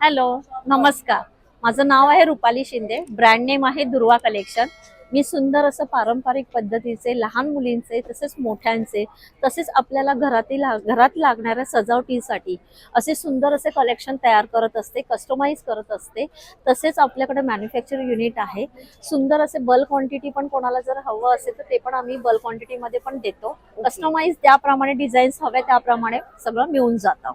Hello, नमस्कार. माझं नाव आहे रुपाली शिंदे. ब्रँड नेम आहे दुर्वा कलेक्शन. मी सुंदर असं पारंपरिक पद्धतीचे लहान मुलींचे तसेच मोठ्यांचे तसेच आपल्याला घरात लागणाऱ्या सजावटीसाठी असे सुंदर असे कलेक्शन तयार करत असते, कस्टमाइज करत असते. तसेच आपल्याकडे मॅन्युफॅक्चर युनिट आहे. सुंदर असे बल्क क्वांटिटी पण कोणाला जर हवं असेल तर ते पण आम्ही बल्क क्वांटिटीमध्ये पण देतो. कस्टमाइज त्याप्रमाणे डिझाईन्स हवे त्याप्रमाणे सगळं मिळून जातं.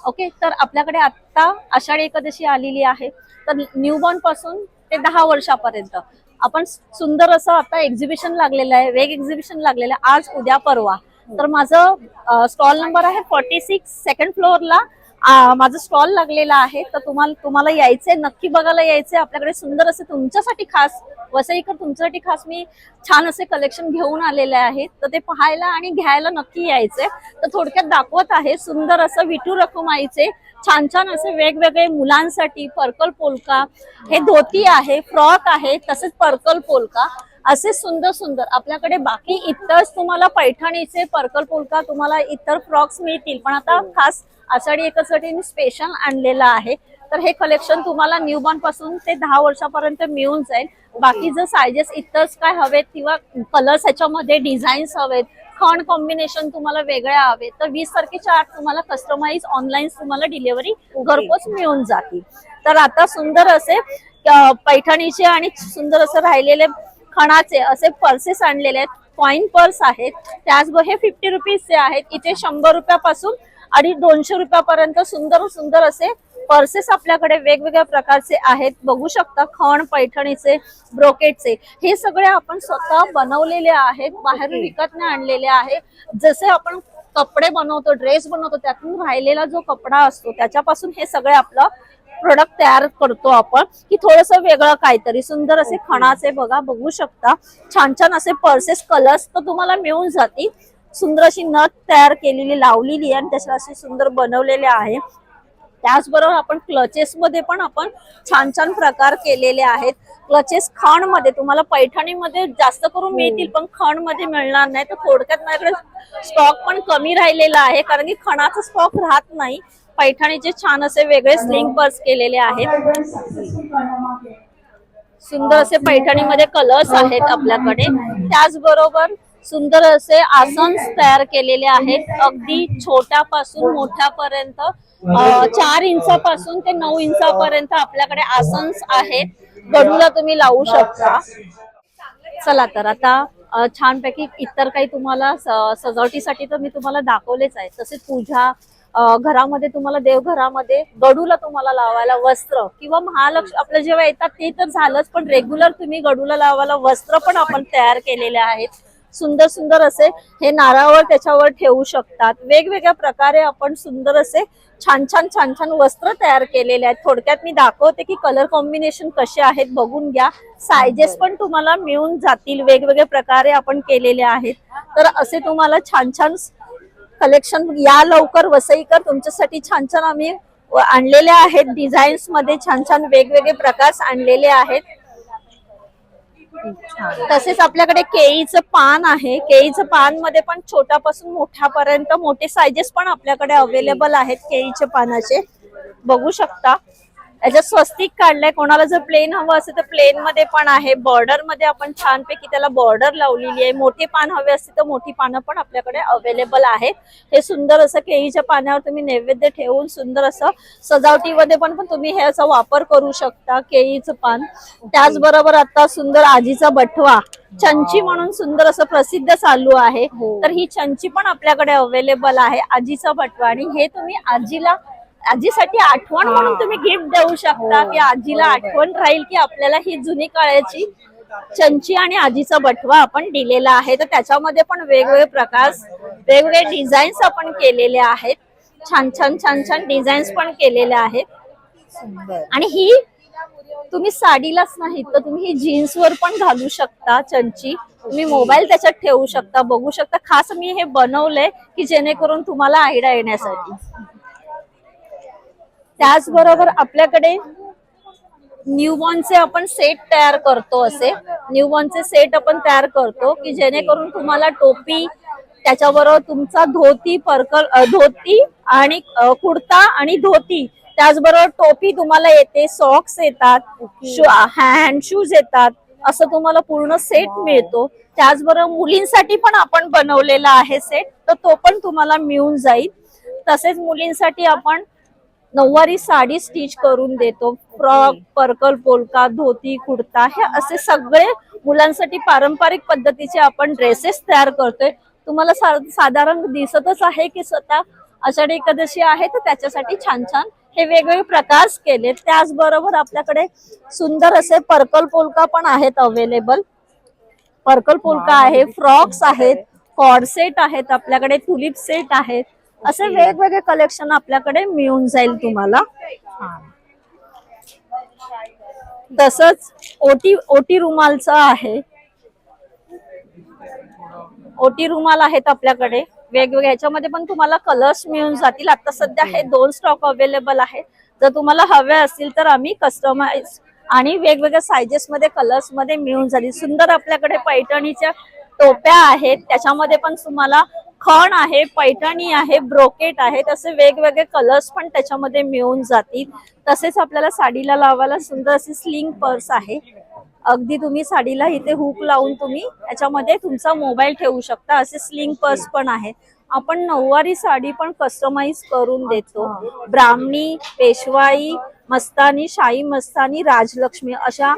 ओके, तर आपल्याकडे आता आषाढी एकादशी आलेली आहे. तर न्यूबॉर्न पासून ते 10 वर्षापर्यंत आपण सुंदर असं आता एक्झिबिशन लागलेलं आहे, वेग एक्झिबिशन लागलेलं आहे आज उद्या परवा. तर माझं स्टॉल नंबर आहे 46, सेकंड फ्लोअरला माझं स्टॉल लागलेला आहे. तर तुम्हाला यायचंय, नक्की बघायला यायचंय. आपल्याकडे सुंदर असे तुमच्यासाठी खास वसईकर तुमच्यासाठी खास मी छान असे कलेक्शन घेऊन आलेले आहेत. तर ते पाहायला आणि घ्यायला नक्की यायचंय. तर थोडक्यात दाखवत आहे सुंदर असं विठू रखुमाईचे छान छान असे वेगवेगळे मुलांसाठी पर्कल पोलका, हे धोती आहे, फ्रॉक आहे, तसेच पर्कल पोलका असे सुंदर सुंदर आपल्याकडे. बाकी इतरच तुम्हाला पैठणीचे पर्कल पोलका तुम्हाला इतर फ्रॉक्स मिळतील, पण आता खास आषाढी एकादशीसाठी मी स्पेशल आणलेलं आहे. तर हे कलेक्शन तुम्हाला न्यूबॉर्न पासून ते 10 वर्षापर्यंत मिळून जाईल. बाकी जर सायझेस इतरच काय हवेत किंवा कलर्स ह्याच्यामध्ये डिझाईन्स हवेत, खण कॉम्बिनेशन तुम्हाला वेगळ्या हवे तर 20 तारखेच्या आत तुम्हाला कस्टमाइज ऑनलाईन तुम्हाला डिलिव्हरी घरपोच मिळून जातील. तर आता सुंदर असे पैठणीचे आणि सुंदर असं राहिलेले खणाचे असे पर्सेस आणलेले आहेत. कॉइन पर्स आहेत, त्याचबरोबर हे 50 रुपीजचे आहेत. इथे 100 रुपयापासून आणि 200 रुपयापर्यंत सुंदर सुंदर असे पर्सेस आपल्याकडे वेगवेगळ्या प्रकारचे आहेत. बघू शकता खण, पैठणीचे, ब्रोकेटचे हे सगळे आपण स्वतः बनवलेले आहेत, बाहेरून विकत नाही आणलेले आहे. जसे आपण कपडे बनवतो, ड्रेस बनवतो, त्यातून राहिलेला जो कपडा असतो त्याच्यापासून हे सगळे आपलं प्रोडक्ट तयार करतो आपण, की थोडस वेगळं काहीतरी. सुंदर असे खणाचे बघू शकता छान छान असे पर्सेस, कलर्स तर तुम्हाला मिळून जातील. सुंदर अशी नथ तयार केलेली लावलेली आहे आणि त्याच्या असे सुंदर बनवलेले आहे. त्याचबरोबर आपण क्लचेस मध्ये पण आपण छान छान प्रकार केलेले आहेत. क्लचेस खण मध्ये तुम्हाला पैठणीमध्ये जास्त करून मिळतील, पण खण मध्ये मिळणार नाही. तर थोडक्यात माझ्याकडे स्टॉक पण कमी राहिलेला आहे, कारण की खणाचा स्टॉक राहत नाही. पैठणीचे छान असे वेगळे स्लिंग पर्स केलेले आहेत. सुंदर असे पैठणीमध्ये कलर्स आहेत आपल्याकडे. त्याचबरोबर सुंदर असे आसन्स तयार केलेले आहेत, अगदी छोट्यापासून मोठ्यापर्यंत. 4 इंचापासून ते 9 इंचापर्यंत आपल्याकडे आसन्स आहेत. गडूला तुम्ही लावू शकता. चला तर आता छानपैकी इतर काही तुम्हाला सजावटीसाठी तर मी तुम्हाला दाखवलेच आहे. तसेच पूजा घरामध्ये तुम्हाला देवघरामध्ये गडूला तुम्हाला लावायला वस्त्र किंवा महालक्ष्मी आपलं जेव्हा येतात ते तर झालंच, पण रेग्युलर तुम्ही गडूला लावायला वस्त्र पण आपण तयार केलेले आहेत. सुंदर सुंदर असे हे नारळावर त्याच्यावर ठेवू शकतात. वेगवेगळ्या प्रकारे आपण सुंदर असे छान छान छान छान वस्त्र तयार केलेले आहेत. थोडक्यात मी दाखवते की कलर कॉम्बिनेशन कसे आहेत, बघून घ्या. सायझेस पण तुम्हाला मिळून जातील, वेगवेगळ्या प्रकारे आपण केलेले आहेत. तर असे तुम्हाला छान छान कलेक्शन या लवकर वसईकर तुमच्यासाठी छान छान आम्ही आणलेले आहेत. डिझाईन्स मध्ये छान छान वेगवेगळे प्रकार आणलेले आहेत. तसेच आपल्याकडे केळीचं पान आहे. केळीचं पान मध्ये पण छोट्यापासून मोठ्यापर्यंत मोठे सायझेस पण आपल्याकडे अवेलेबल आहेत. केळीच्या पानाचे बघू शकता. याच्यात स्वस्तिक काढलंय. कोणाला जर प्लेन हवं असेल तर प्लेन मध्ये पण आहे. बॉर्डर मध्ये आपण छानपैकी त्याला बॉर्डर लावलेली आहे. मोठे पान हवे असतील तर मोठी पानं पण आपल्याकडे अवेलेबल आहेत. हे सुंदर असं केळीच्या पानावर तुम्ही नैवेद्य ठेवून सुंदर असं सजावटीमध्ये पण तुम्ही हे असा वापर करू शकता, केळीचं पान. त्याचबरोबर आता सुंदर आजीचा बटवा, चंची म्हणून सुंदर असं प्रसिद्ध चालू आहे. तर ही चंची पण आपल्याकडे अवेलेबल आहे, आजीचा बटवा. आणि हे तुम्ही आजीसाठी आठवण म्हणून तुम्ही गिफ्ट देऊ शकता, की आजीला आठवण राहील की आपल्याला ही जुनी काळाची चंची आणि आजीचा बटवा आपण दिलेला आहे. तर त्याच्यामध्ये पण वेगवेगळे प्रकार, वेगवेगळे डिझाईन्स आपण केलेले आहेत. छान छान छान छान डिझाईन्स पण केलेले आहेत. आणि ही तुम्ही साडीलाच नाही तर तुम्ही ही जीन्स वर पण घालू शकता. चंची तुम्ही मोबाईल त्याच्यात ठेवू शकता. बघू शकता खास मी हे बनवलंय की जेणेकरून तुम्हाला आयडिया येण्यासाठी. त्याचबरोबर आपल्याकडे न्यूबॉर्नचे आपण सेट तयार करतो. असे न्यूबॉर्नचे सेट आपण तयार करतो की जेणेकरून तुम्हाला टोपी, त्याच्याबरोबर तुमचा धोती, धोती आणि कुर्ता आणि धोती त्याचबरोबर टोपी तुम्हाला येते, सॉक्स येतात, हँड शूज येतात, असं तुम्हाला पूर्ण सेट मिळतो. त्याचबरोबर मुलींसाठी पण आपण बनवलेला आहे सेट, तर तो पण तुम्हाला मिळून जाईल. तसेच मुलींसाठी आपण नऊवारी साडी स्टिच करून देतो, फ्रॉक, पर्कल पोलका, धोती, कुर्ता, हे असे सगळे मुलांसाठी पारंपरिक पद्धतीचे आपण ड्रेसेस तयार करतोय. तुम्हाला साधारण दिसतच आहे की स्वतः आषाढी एकादशी आहे, तर त्याच्यासाठी छान छान हे वेगवेगळे प्रकार केले. त्याचबरोबर आपल्याकडे सुंदर असे पर्कल पोलका पण आहेत अवेलेबल. पर्कल पोलका आहे, फ्रॉक्स आहेत, कॉर्ड सेट आहेत, आपल्याकडे टुलिप सेट आहेत. असे वेगवेगळे कलेक्शन आपल्याकडे मिळून जाईल तुम्हाला. तसंच ओटी रुमालचं आहे, ओटी रुमाल आहेत आपल्याकडे वेगवेगळे. ह्याच्यामध्ये पण तुम्हाला कलर्स मिळून जातील. आता सध्या हे 2 स्टॉक अवेलेबल आहेत. जर तुम्हाला हवे असतील तर आम्ही कस्टमाइज आणि वेगवेगळ्या सायझेस मध्ये, कलर्स मध्ये मिळून जातील. सुंदर आपल्याकडे पैठणीच्या टोप्या आहेत, त्याच्यामध्ये पण तुम्हाला खण आहे, पैठणी आहे, ब्रोकेट आहे, तसे वेगवेगळे कलर्स पण त्याच्यामध्ये मिळून जातील. तसेच आपल्याला साडीला लावायला सुंदर अशी स्लिंग पर्स आहे. अगदी तुम्ही साडीला इथे हुक लावून तुम्ही याच्यामध्ये तुमचा मोबाईल ठेवू शकता. असे स्लिंग पर्स पण आहे. आपण नऊवारी साडी पण कस्टमाइज करून देतो. ब्राह्मणी, पेशवाई, मस्तानी, शाही मस्तानी, राजलक्ष्मी अशा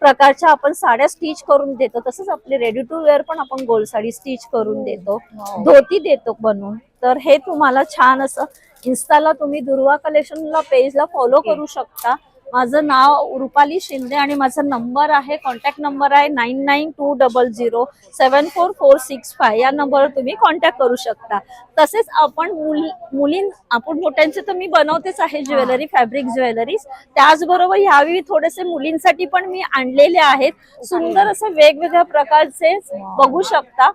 प्रकारच्या आपण साड्या स्टिच करून देतो. तसंच आपली रेडी टू वेअर पण आपण गोल साडी स्टिच करून देतो, धोती देतो बनवून. तर हे तुम्हाला छान असं इन्स्टाला तुम्ही दुर्वा कलेक्शनला पेजला फॉलो करू शकता. माझं नाव रुपाली शिंदे आणि माझा नंबर आहे, कॉन्टॅक्ट नंबर आहे 9920074465. या नंबरवर तुम्ही कॉन्टॅक्ट करू शकता. तसेच आपण आपण मोठ्यांचे तर मी बनवतेच आहे ज्वेलरी, फॅब्रिक ज्वेलरीज. त्याचबरोबर ह्यावेळी थोडेसे मुलींसाठी पण मी आणलेले आहेत. सुंदर असे वेगवेगळ्या प्रकारचे बघू शकता.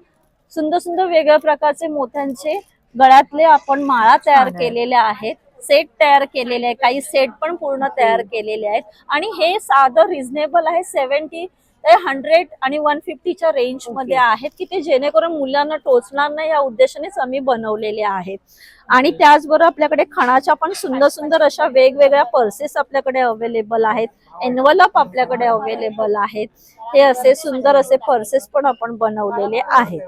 सुंदर सुंदर वेगवेगळ्या प्रकारचे मोत्यांचे गळ्यातले आपण माळा तयार केलेल्या आहेत, सेट तयार केलेले आहे, काही सेट पण पूर्ण तयार केलेले आहेत. आणि हे साधं रिझनेबल आहे, 70 ते 100 आणि 150च्या रेंज मध्ये आहेत, की ते जेणेकरून मुलांना टोचणार नाही या उद्देशानेच आम्ही बनवलेले आहेत. आणि त्याचबरोबर आपल्याकडे खणाच्या पण सुंदर सुंदर अशा वेगवेगळ्या पर्सेस आपल्याकडे अवेलेबल आहेत, एनवलप आपल्याकडे अवेलेबल आहेत. हे असे सुंदर असे पर्सेस पण आपण बनवलेले आहेत.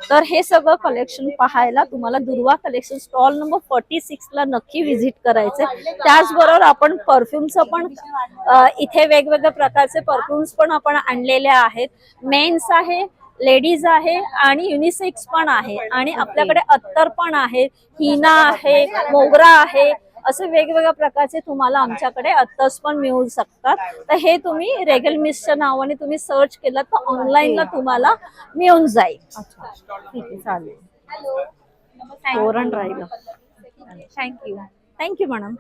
तर हे सगळं कलेक्शन पाहायला तुम्हाला दुर्वा कलेक्शन स्टॉल नंबर 46 ला नक्की व्हिजिट करायचंय. त्याचबरोबर आपण परफ्युमचं पण इथे वेगवेगळ्या प्रकारचे परफ्युम्स पण आपण आणलेले आहेत. मेन्स आहे, लेडीज आहे आणि युनिसेक्स पण आहे. आणि आपल्याकडे अत्तर पण आहे, हिना आहे, मोगरा आहे, असे वेगवेगळ्या प्रकारचे तुम्हाला आमच्याकडे अत्तर्स पण मिळू शकतात. तर हे तुम्ही रेगल मिसच्या नावाने तुम्ही सर्च केलं तर ऑनलाईनला तुम्हाला मिळून जाईल. ठीक आहे, चालेल. तोरण राहिलं. थँक्यू. Thank you madam.